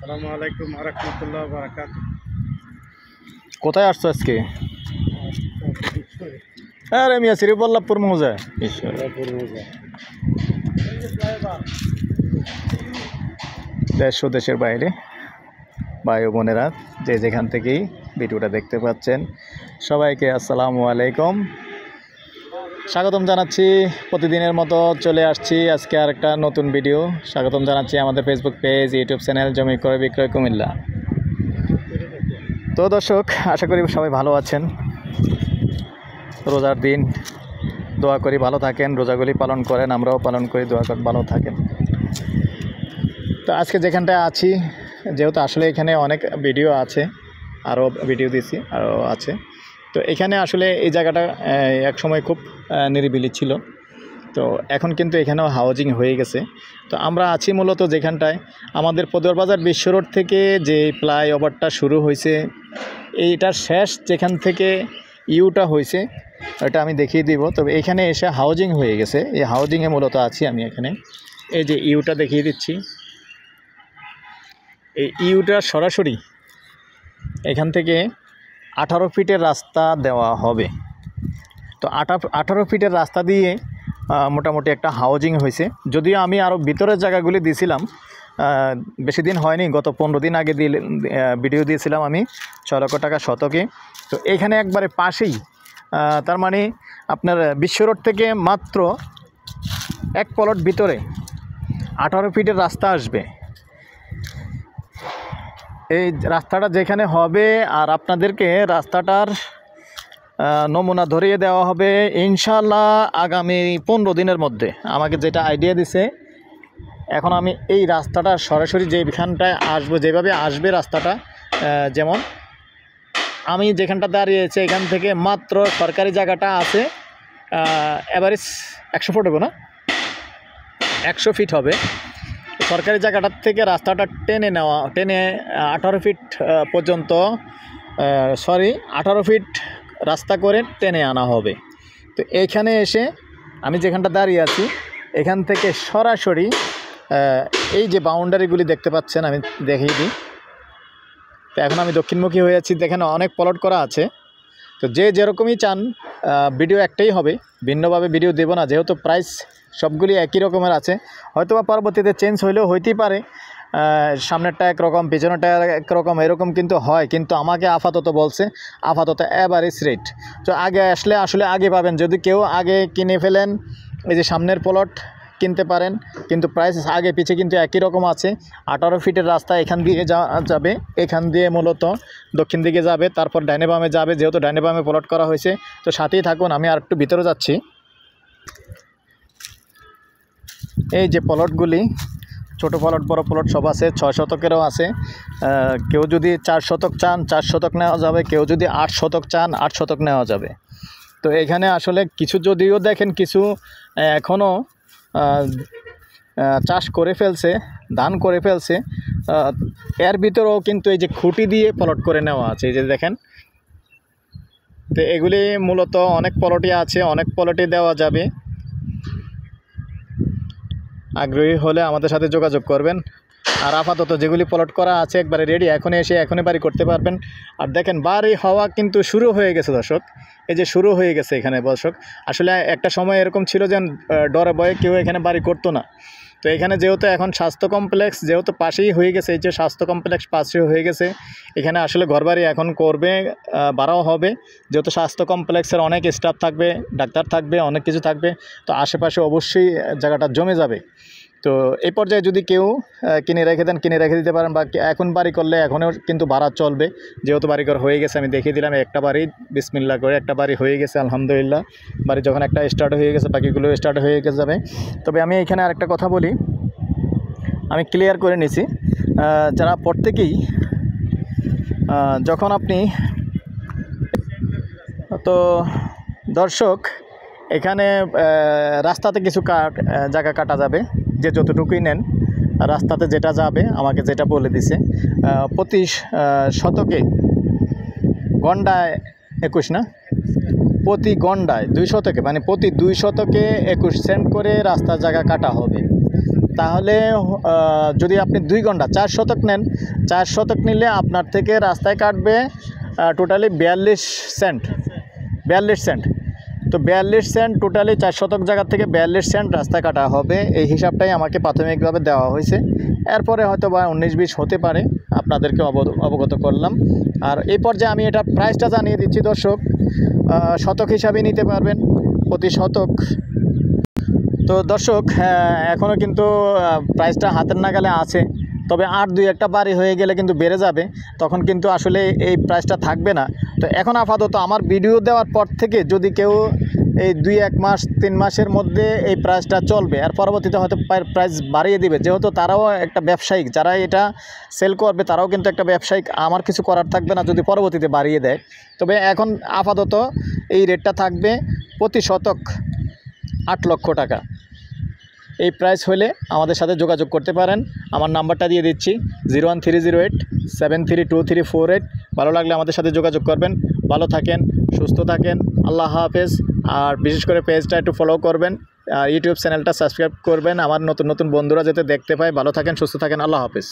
আসসালামু আলাইকুম ওয়া রাহমাতুল্লাহি ওয়া বারাকাতুহু। কোথায় আসছো আজকে? আরে মিয়া শ্রীবল্লভপুর মৌজা। দেশ ও দেশের বাইরে ভাই ও বোনেরা যে যেখান থেকেই ভিডিওটা দেখতে পাচ্ছেন সবাইকে আসসালামু আলাইকুম, স্বাগতম জানাচ্ছি। প্রতিদিনের মতো চলে আসছি আজকে আর একটা নতুন ভিডিও। স্বাগতম জানাচ্ছি আমাদের ফেসবুক পেজ, ইউটিউব চ্যানেল জমি ক্রয় বিক্রয় কুমিল্লা। তো দর্শক, আশা করি সবাই ভালো আছেন। রোজার দিন, দোয়া করি ভালো থাকেন, রোজাগুলি পালন করেন, আমরাও পালন করি, দোয়া করেন ভালো থাকেন। তো আজকে যেখানটায় আছি, যেহেতু আসলে এখানে অনেক ভিডিও আছে, আরও ভিডিও দিছি আরও আছে। তো এখানে আসলে এই জায়গাটা এক সময় খুব নিরিবিলি ছিল, তো এখন কিন্তু এখানেও হাউজিং হয়ে গেছে। তো আমরা আছি মূলত যেখানটায় আমাদের পদরবাজার বিশ্ব রোড থেকে যে ফ্লাইওভারটা শুরু হয়েছে, এইটার শেষ যেখান থেকে ইউটা হয়েছে ওটা আমি দেখিয়ে দিব। তবে এখানে এসে হাউজিং হয়ে গেছে, এই হাউজিংয়ে মূলত আছি আমি এখানে। এই যে ইউটা দেখিয়ে দিচ্ছি, এই ইউটা সরাসরি এখান থেকে 18 ফিটের রাস্তা দেওয়া হবে। তো 18 ফিটের রাস্তা দিয়ে মোটামুটি একটা হাউজিং হয়েছে। যদিও আমি আরও ভিতরের জায়গাগুলি দিয়েছিলাম, বেশি দিন হয়নি, গত 15 দিন আগে ভিডিও দিয়েছিলাম আমি 6 লক্ষ টাকা শতকে। তো এখানে একবারে পাশেই, তার মানে আপনার বিশ্ব রোড থেকে মাত্র 1 প্লট ভিতরে 18 ফিটের রাস্তা আসবে। এই রাস্তাটা যেখানে হবে, আর আপনাদেরকে রাস্তাটার নমুনা ধরিয়ে দেওয়া হবে ইনশাল্লাহ আগামী 15 দিনের মধ্যে। আমাকে যেটা আইডিয়া দিছে, এখন আমি এই রাস্তাটা সরাসরি যেখানটায় আসবো, যেভাবে আসবে রাস্তাটা, যেমন আমি যেখানটা দাঁড়িয়েছি এখান থেকে মাত্র সরকারি জায়গাটা আছে অ্যাভারেজ 100 ফুট হবে না, 100 ফিট হবে। সরকারি জায়গাটার থেকে রাস্তাটা টেনে 18 ফিট পর্যন্ত, 18 ফিট রাস্তা করে টেনে আনা হবে। তো এইখানে এসে আমি যেখানটা দাঁড়িয়ে আছি এখান থেকে সরাসরি এই যে বাউন্ডারিগুলি দেখতে পাচ্ছেন, আমি দেখিয়ে দিই। তো এখন আমি দক্ষিণমুখী হয়ে আছি, দেখেন অনেক প্লট করা আছে। তো যে যেরকমই চান, ভিডিও একটাই হবে, ভিন্নভাবে ভিডিও দেব না, যেহেতু প্রাইস সবগুলি একই রকমের আছে। হয়তো বা পরবর্তীতে চেঞ্জ হইলেও হইতেই পারে, সামনেরটা একরকম পিছনেরটা একরকম, এরকম কিন্তু হয়। কিন্তু আমাকে আপাতত বলছে আপাতত অ্যাভারেজ রেট। তো আগে আসলে আগে পাবেন, যদি কেউ আগে কিনে ফেলেন এই যে সামনের প্লট কিনতে পারেন, কিন্তু প্রাইস আগে পিছে কিন্তু একই রকম আছে। 18 ফিটের রাস্তা এখান দিয়ে যাবে, এখান দিয়ে মূলত দক্ষিণ দিকে যাবে, তারপর ডাইনে বামে যাবে, যেহেতু ডাইনে বামে প্লট করা হয়েছে। তো সাথেই থাকুন, আমি আর একটু ভিতরে যাচ্ছি। এই যে প্লটগুলি, ছোটো প্লট বড় প্লট সব আছে, 6 শতকেরও আছে। কেউ যদি 4 শতক চান 4 শতক নেওয়া যাবে, কেউ যদি 8 শতক চান 8 শতক নেওয়া যাবে। তো এখানে আসলে কিছু যদিও দেখেন কিছু এখনও চাষ করে ফেলছে, ধান করে ফেলছে, এর ভিতরেও কিন্তু এই যে খুঁটি দিয়ে প্লট করে নেওয়া আছে, এই যে দেখেন। তো এগুলি মূলত অনেক প্লটই আছে, অনেক প্লটই দেওয়া যাবে। আগ্রহী হলে আমাদের সাথে যোগাযোগ করবেন। আর আপাতত যেগুলি প্লট করা আছে একবারে রেডি, এখনই এসে এখনই বাড়ি করতে পারবেন। আর দেখেন বাড়ি হওয়া কিন্তু শুরু হয়ে গেছে দর্শক, এই যে শুরু হয়ে গেছে এখানে দর্শক। আসলে একটা সময় এরকম ছিল যে ডরে ভয়ে কেউ এখানে বাড়ি করতো না। তো এখানে যেহেতু এখন স্বাস্থ্য কমপ্লেক্স যেহেতু পাশেই হয়ে গেছে, এই যে স্বাস্থ্য কমপ্লেক্স পাশেই হয়ে গেছে, এখানে আসলে ঘরবাড়ি এখন করবে, বাড়াও হবে। যেহেতু স্বাস্থ্য কমপ্লেক্সের অনেক স্টাফ থাকবে, ডাক্তার থাকবে, অনেক কিছু থাকবে, তো আশেপাশে অবশ্যই জায়গাটা জমে যাবে। তো এই পর্যায়ে যদি কেউ কিনে রেখে দিতে পারেন, বা এখন বাড়ি করলে এখনও কিন্তু ভাড়া চলবে, যেহেতু বাড়িঘর হয়ে গেছে। আমি দেখিয়ে দিলাম একটা বাড়ি, বিসমিল্লাহ করে একটা বাড়ি হয়ে গেছে আলহামদুলিল্লাহ। বাড়ি যখন একটা স্টার্ট হয়ে গেছে বাকিগুলো স্টার্ট হয়ে যাবে। তবে আমি এখানে আরেকটা কথা বলি, আমি ক্লিয়ার করে নিছি, যারা প্রত্যেকেই যখন আপনি, তো দর্শক এখানে রাস্তাতে কিছু জায়গা কাটা যাবে, যে যতটুকুই নেন রাস্তাতে যেটা যাবে আমাকে যেটা বলে দিছে, প্রতি শতকে গন্ডায় 21 না, প্রতি গন্ডায় 2 শতকে, মানে প্রতি 2 শতকে 21 সেন্ট করে রাস্তার জায়গা কাটা হবে। তাহলে যদি আপনি 2 ঘন্টা 4 শতক নেন, 4 শতক নিলে আপনার থেকে রাস্তায় কাটবে টোটালি 42 সেন্ট। 42 সেন্ট, তো 42 সেন্ট টোটালি 4 শতক জায়গা থেকে 42 সেন্ট রাস্তা কাটা হবে। এই হিসাবটাই আমাকে প্রাথমিকভাবে দেওয়া হয়েছে। এরপরে হয়তো বা 19-20 হতে পারে, আপনাদেরকে অবগত করলাম। আর এই পর্যায়ে আমি এটা প্রাইসটা জানিয়ে দিচ্ছি দর্শক, শতক হিসাবে নিতে পারবেন, প্রতি শতক। তো দর্শক এখনও কিন্তু প্রাইসটা হাতের নাগালে আছে, তবে আর 2-1টা বাড়ি হয়ে গেলে কিন্তু বেড়ে যাবে, তখন কিন্তু আসলে এই প্রাইসটা থাকবে না। তো এখন আপাতত আমার ভিডিও দেওয়ার পর থেকে যদি কেউ এই 2-1 মাস 3 মাসের মধ্যে এই প্রাইসটা চলবে, আর পরবর্তীতে হয়তো প্রাইস বাড়িয়ে দিবে, যেহেতু তারাও একটা ব্যবসায়িক, যারা এটা সেল করবে তারাও কিন্তু একটা ব্যবসায়িক, আমার কিছু করার থাকবে না যদি পরবর্তীতে বাড়িয়ে দেয়। তবে এখন আপাতত এই রেটটা থাকবে প্রতি শতক 8 লক্ষ টাকা। এই প্রাইস হলে আমাদের সাথে যোগাযোগ করতে পারেন। আমার নাম্বারটা দিয়ে দিচ্ছি 01308732348। ভালো লাগলে আমাদের সাথে যোগাযোগ করবেন। ভালো থাকেন, সুস্থ থাকেন, আল্লাহ হাফেজ। আর বিশেষ করে পেজটা একটু ফলো করবেন, আর ইউটিউব চ্যানেলটা সাবস্ক্রাইব করবেন, আমার নতুন নতুন বন্ধুরা যাতে দেখতে পায়। ভালো থাকেন, সুস্থ থাকেন, আল্লাহ হাফেজ।